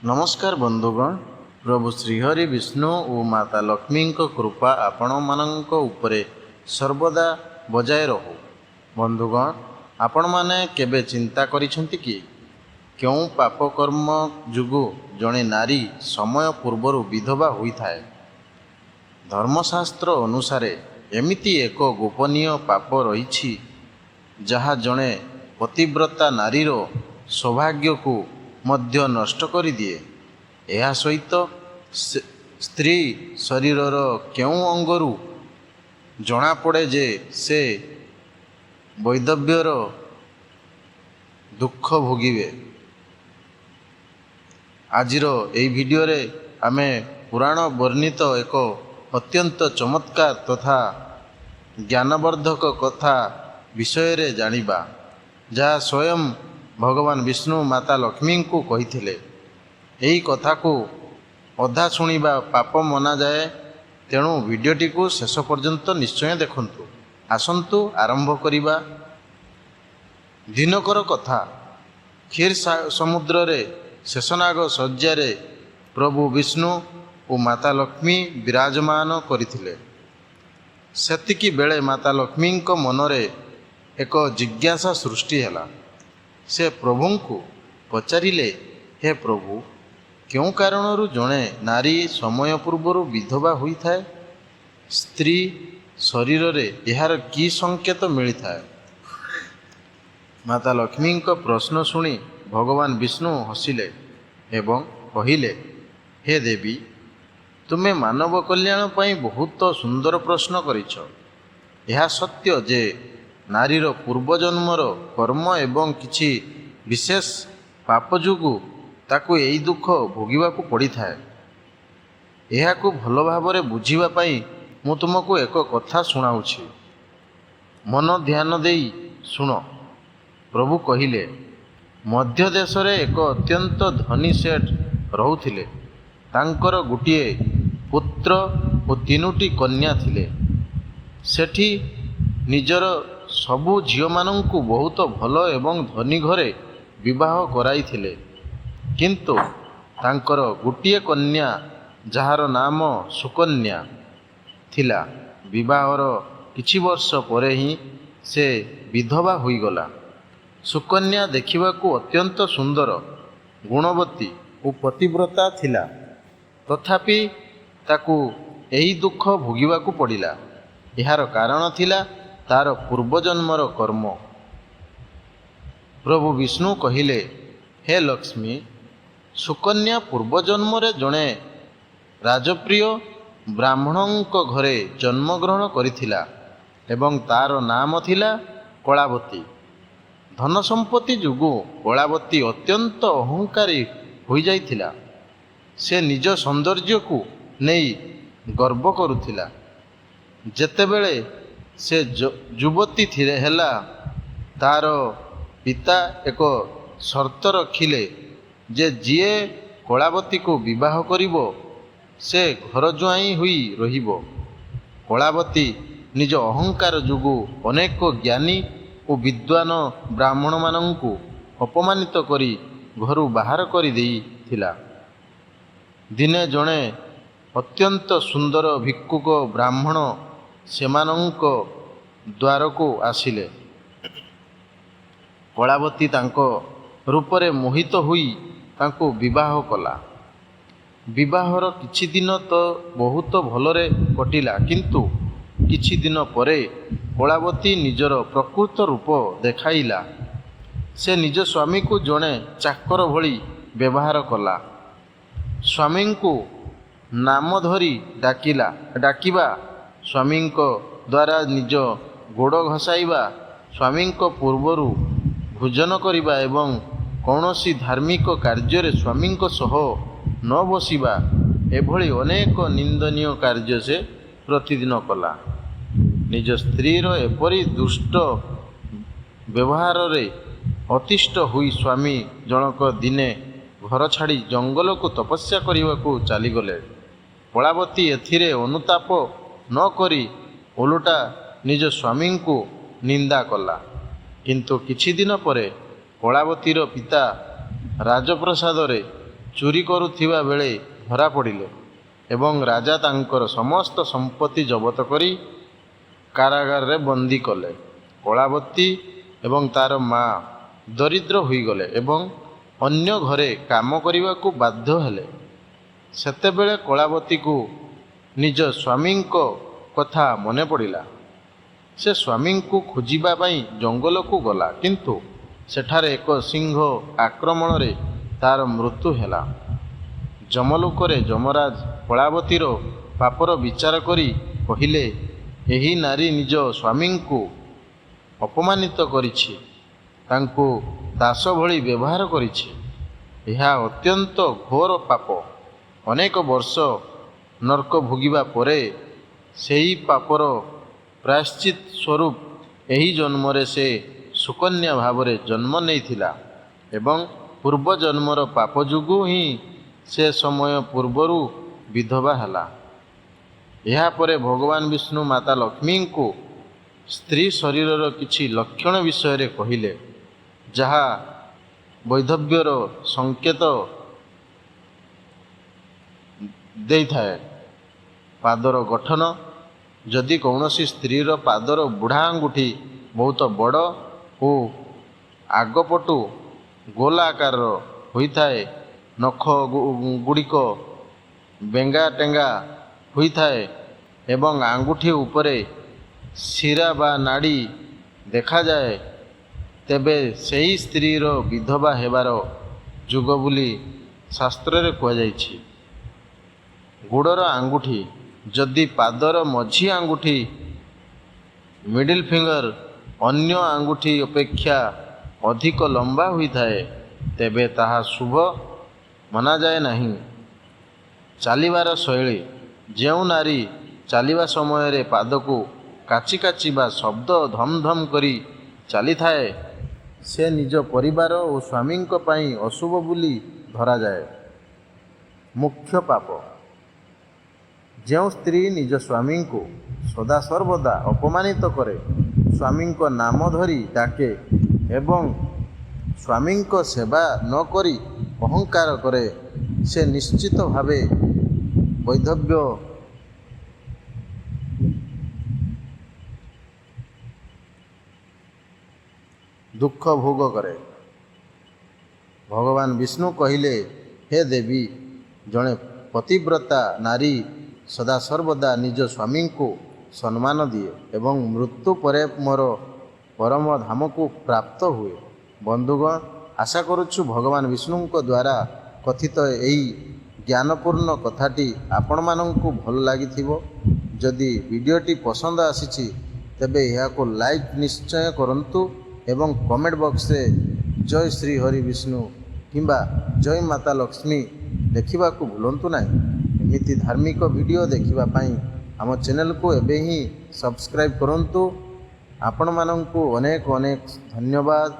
नमस्कार बंधुगण। प्रभु श्रीहरि विष्णु और माता लक्ष्मी कृपा आपण मानक उपरे सर्वदा बजाय रहू। बंधुगण, आपण माने केबे चिंता करिसेंति कि क्यों पापकर्म जुगु जड़े नारी समय पूर्वर विधवा होई थाए। धर्मशास्त्र अनुसार एमिति एक गोपनीय पाप रही जहा जड़े पतिव्रता नारीर सौभाग्य को मध्य नष्ट कर दिए। यह सहित स्त्री शरीरर केउं अंगरू जना पड़े जे से वैधव्यर दुख भोगिबे। आजिर एई वीडियो रे आमे पुराण वर्णित एक अत्यंत चमत्कार तथा ज्ञानवर्धक कथा विषय रे जानिबा, जहाँ स्वयं भगवान विष्णु माता लक्ष्मी को कहिथिले। एही कथा को अधा शुणिबा पाप मना जाए, तेणु वीडियोटी को शेष पर्यंत निश्चय देखंतु। आसंतु आरंभ करिबा। दिनकर कथा। क्षीर समुद्र रे शेषनाग शय्यारे प्रभु विष्णु और माता लक्ष्मी विराजमान करथिले। सेतिकी बेले माता लक्ष्मी को मनरे एक जिज्ञासा सृष्टि हैला। से प्रभु को पचारिले, हे प्रभु, क्यों कारणरू जड़े नारी समय पूर्वर विधवा होई थाए? स्त्री शरीर रे यार की संकेत मिली थाए? माता लक्ष्मी को प्रश्न शुणी भगवान विष्णु हसिले एवं कहिले, हे देवी, तुम्हें मानव कल्याण पाई बहुत सुंदर प्रश्न करिछ। यह सत्य जे नारीर पूर्वजन्मर कर्म एवं किछि विशेष पाप जुगु ताकू एई दुख भोगिबा को पड़ी थाए। यह को भल भावरे बुझिबा पाई मु तुमको एक कथा सुनाउछि, मन ध्यान देई सुनो। प्रभु कहिले, मध्य देश रे एक अत्यंत धनी सेठ रहुथिले। तांकर गोटिए पुत्र और तीनोटी कन्या थिले। सेठी निजर सबु झियो मानंकु बहुत भल एवं धनी घरे विवाह कराई थिले, किंतु तांकर गोटिए कन्या जहार नाम सुकन्या थिला, विवाहर किछि वर्ष परे ही से विधवा होई गला। सुकन्या देखिबाकू अत्यंत सुंदर, गुणवती और पतिव्रता थिला, तथापि ताकू एही दुख भोगिबाकू पड़िला। यार कारण थिला तार पूर्वजन्मर कर्म। प्रभु विष्णु कहिले, हे लक्ष्मी, सुकन्या पूर्वजन्म जड़े राजप्रिय ब्राह्मणों घरे जन्मग्रहण करिथिला एवं तार नाम थिला कलावती। धन संपत्ति जुगु कलावती अत्यंत अहंकारी होई जाइथिला। से निज सौंदर्य को नहीं गर्व करुथिला। जेतेबेले से युवती थिले हेला, तार पिता एक शर्त रखिले जे जीए कलावती को विवाह करिबो से घर जुआई हुई रहिबो। कलावती निज अहंकार जुगु अनेक ज्ञानी और विद्वान ब्राह्मण मानंकु अपमानित करी घरु बाहर करी देई थिला। दिने जणे अत्यंत सुंदर भिक्षुक ब्राह्मण सेमानंक द्वार को आसिले। कलावती तांको रूपरे मोहित हुई तांको विवाह कला। विवाहर किछि दिन तो बहुत भलरे कटिला, किंतु किछि दिन परे कलावती निजर प्रकृत रूप देखाइला। से निज स्वामी को जड़े चाकर भली व्यवहार कला। स्वामी को नाम धरी डाकिबा, स्वामी द्वारा निज गोड़ घसाइबा, स्वामी पूर्वरु भोजन करिबा एवं कौनसी धार्मिक कार्य स्वामी सह न बसिबा, एभली अनेक निंदनीय कार्य से प्रतिदिन कला। निज स्त्रीर एपरी दुष्ट व्यवहार रे अतिष्ठ हुई स्वामी जनक दिने घर छाड़ी जंगल को तपस्या करने को चलीगले। कलावती एथिरे अनुताप न करी ओलटा निज स्वामी को निंदा कला। किंतु किछि दिन परे कलावतीर पिता राजप्रसाद रे ଚୋରି କରୁଥିବା ବେଳେ ଧରା ପଡ଼ିଲେ ଏବଂ ରାଜା ତାଙ୍କର ସମସ୍ତ ସମ୍ପତ୍ତି ଜବତ କରି କାରାଗାରରେ ବନ୍ଦୀ କଲେ। କଳାବତୀ ଏବଂ ତାର ମା ଦରିଦ୍ର ହୋଇଗଲେ ଏବଂ ଅନ୍ୟ ଘରେ କାମ କରିବାକୁ ବାଧ୍ୟ ହେଲେ। ସେତେବେଳେ କଳାବତୀକୁ ନିଜ ସ୍ୱାମୀଙ୍କ କଥା ମନେ ପଡ଼ିଲା। ସେ ସ୍ୱାମୀଙ୍କୁ ଖୋଜିବା ପାଇଁ ଜଙ୍ଗଲକୁ ଗଲା, କିନ୍ତୁ ସେଠାରେ ଏକ ସିଂହ ଆକ୍ରମଣରେ ତାର ମୃତ୍ୟୁ ହେଲା। ଯମଲୋକରେ ଯମରାଜ କଳାବତୀର ପାପର ବିଚାର କରି କହିଲେ, ଏହି ନାରୀ ନିଜ ସ୍ୱାମୀଙ୍କୁ ଅପମାନିତ କରିଛି, ତାଙ୍କୁ ଦାସ ଭଳି ବ୍ୟବହାର କରିଛି। ଏହା ଅତ୍ୟନ୍ତ ଘୋର ପାପ। ଅନେକ ବର୍ଷ ନର୍କ ଭୋଗିବା ପରେ ସେହି ପାପର ପ୍ରାୟଶ୍ଚିତ ସ୍ୱରୂପ ଏହି ଜନ୍ମରେ ସେ ସୁକନ୍ୟା ଭାବରେ ଜନ୍ମ ନେଇଥିଲା ଏବଂ ପୂର୍ବ ଜନ୍ମର ପାପ ଯୋଗୁଁ ହିଁ ସେ ସମୟ ପୂର୍ବରୁ ବିଧବା ହେଲା। ଏହାପରେ ଭଗବାନ ବିଷ୍ଣୁ ମାତା ଲକ୍ଷ୍ମୀଙ୍କୁ ସ୍ତ୍ରୀ ଶରୀରର କିଛି ଲକ୍ଷଣ ବିଷୟରେ କହିଲେ, ଯାହା ବୈଧବ୍ୟର ସଂକେତ ଦେଇଥାଏ। ପାଦର ଗଠନ। ଯଦି କୌଣସି ସ୍ତ୍ରୀର ପାଦର ବୁଢ଼ା ଆଙ୍ଗୁଠି ବହୁତ ବଡ଼ ଓ ଆଗପଟୁ ଗୋଲ ଆକାରର ହୋଇଥାଏ, ନଖ ଗୁଡ଼ିକ ବେଙ୍ଗା ଟେଙ୍ଗା ହୋଇଥାଏ ଏବଂ ଆଙ୍ଗୁଠି ଉପରେ ଶିରା ବା ନାଡ଼ି ଦେଖାଯାଏ, ତେବେ ସେହି ସ୍ତ୍ରୀର ବିଧବା ହେବାର ଯୁଗ ବୋଲି ଶାସ୍ତ୍ରରେ କୁହାଯାଇଛି। ଗୋଡ଼ର ଆଙ୍ଗୁଠି। ଯଦି ପାଦର ମଝି ଆଙ୍ଗୁଠି ମିଡିଲ୍ ଫିଙ୍ଗର ଅନ୍ୟ ଆଙ୍ଗୁଠି ଅପେକ୍ଷା ଅଧିକ ଲମ୍ବା ହୋଇଥାଏ, ତେବେ ତାହା ଶୁଭ ମନାଯାଏ ନାହିଁ। ଚାଲିବାର ଶୈଳୀ। ଯେଉଁ ନାରୀ ଚାଲିବା ସମୟରେ ପାଦକୁ କାଚି କାଚି ବା ଶବ୍ଦ ଧମ୍ ଧମ୍ କରି ଚାଲିଥାଏ, ସେ ନିଜ ପରିବାର ଓ ସ୍ୱାମୀଙ୍କ ପାଇଁ ଅଶୁଭ ବୋଲି ଧରାଯାଏ। ମୁଖ୍ୟ ପାପ। ଯେଉଁ ସ୍ତ୍ରୀ ନିଜ ସ୍ୱାମୀଙ୍କୁ ସଦାସର୍ବଦା ଅପମାନିତ କରେ, ସ୍ୱାମୀଙ୍କ ନାମ ଧରି ଡାକେ ଏବଂ ସ୍ୱାମୀଙ୍କ ସେବା ନ କରି ଅହଙ୍କାର କରେ, ସେ ନିଶ୍ଚିତ ଭାବେ ବୈଧବ୍ୟ ଦୁଃଖ ଭୋଗ କରେ। ଭଗବାନ ବିଷ୍ଣୁ କହିଲେ, ହେ ଦେବୀ, ଜଣେ ପତିବ୍ରତା ନାରୀ ସଦାସର୍ବଦା ନିଜ ସ୍ୱାମୀଙ୍କୁ ସମ୍ମାନ ଦିଏ ଏବଂ ମୃତ୍ୟୁ ପରେ ମୋର ପରମ ଧାମକୁ ପ୍ରାପ୍ତ ହୁଏ। ବନ୍ଧୁଗଣ, ଆଶା କରୁଛୁ ଭଗବାନ ବିଷ୍ଣୁଙ୍କ ଦ୍ୱାରା କଥିତ ଏହି ଜ୍ଞାନପୂର୍ଣ୍ଣ କଥାଟି ଆପଣମାନଙ୍କୁ ଭଲ ଲାଗିଥିବ। ଯଦି ଭିଡ଼ିଓଟି ପସନ୍ଦ ଆସିଛି ତେବେ ଏହାକୁ ଲାଇକ୍ ନିଶ୍ଚୟ କରନ୍ତୁ ଏବଂ କମେଣ୍ଟ ବକ୍ସରେ ଜୟ ଶ୍ରୀ ହରି ବିଷ୍ଣୁ କିମ୍ବା ଜୟ ମାତା ଲକ୍ଷ୍ମୀ ଲେଖିବାକୁ ଭୁଲନ୍ତୁ ନାହିଁ। ଏମିତି ଧାର୍ମିକ ଭିଡ଼ିଓ ଦେଖିବା ପାଇଁ ଆମ ଚ୍ୟାନେଲକୁ ଏବେ ହିଁ ସବସ୍କ୍ରାଇବ୍ କରନ୍ତୁ। ଆପଣମାନଙ୍କୁ ଅନେକ ଅନେକ ଧନ୍ୟବାଦ।